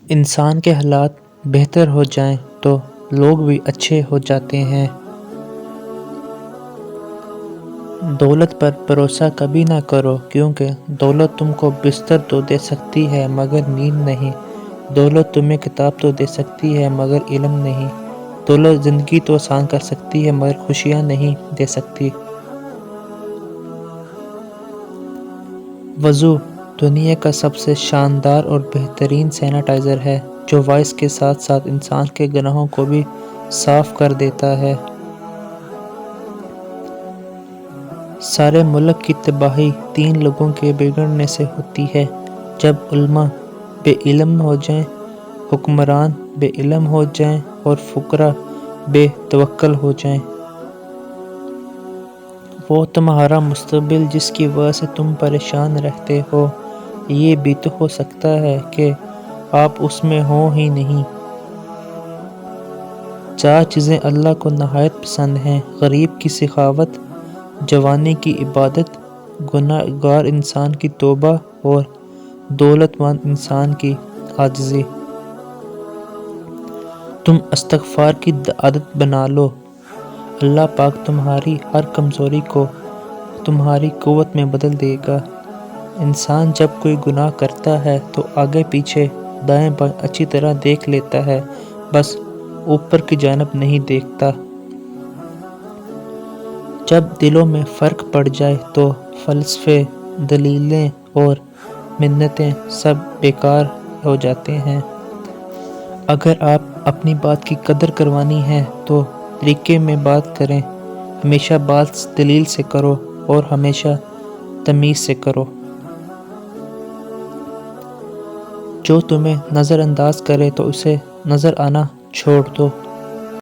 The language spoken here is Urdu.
انسان کے حالات بہتر ہو جائیں تو لوگ بھی اچھے ہو جاتے ہیں۔ دولت پر بھروسہ کبھی نہ کرو، کیونکہ دولت تم کو بستر تو دے سکتی ہے مگر نیند نہیں۔ دولت تمہیں کتاب تو دے سکتی ہے مگر علم نہیں۔ دولت زندگی تو آسان کر سکتی ہے مگر خوشیاں نہیں دے سکتی۔ وضو دنیا کا سب سے شاندار اور بہترین سینیٹائزر ہے، جو وائس کے ساتھ ساتھ انسان کے گناہوں کو بھی صاف کر دیتا ہے۔ سارے ملک کی تباہی 3 لوگوں کے بگڑنے سے ہوتی ہے: جب علماء بے علم ہو جائیں، حکمران بے علم ہو جائیں اور فقراء بے توکل ہو جائیں۔ وہ تمہارا مستقبل جس کی وجہ سے تم پریشان رہتے ہو، یہ بھی تو ہو سکتا ہے کہ آپ اس میں ہو ہی نہیں۔ 4 چیزیں اللہ کو نہایت پسند ہیں: غریب کی سخاوت، جوانی کی عبادت، گناہ گار انسان کی توبہ اور دولت مند انسان کی عاجزی۔ تم استغفار کی عادت بنا لو، اللہ پاک تمہاری ہر کمزوری کو تمہاری قوت میں بدل دے گا۔ انسان جب کوئی گناہ کرتا ہے تو آگے پیچھے دائیں بائیں اچھی طرح دیکھ لیتا ہے، بس اوپر کی جانب نہیں دیکھتا۔ جب دلوں میں فرق پڑ جائے تو فلسفے، دلیلیں اور منتیں سب بیکار ہو جاتے ہیں۔ اگر آپ اپنی بات کی قدر کروانی ہے تو طریقے میں بات کریں، ہمیشہ بات دلیل سے کرو اور ہمیشہ تمیز سے کرو۔ جو تمہیں نظر انداز کرے تو اسے نظر آنا چھوڑ دو۔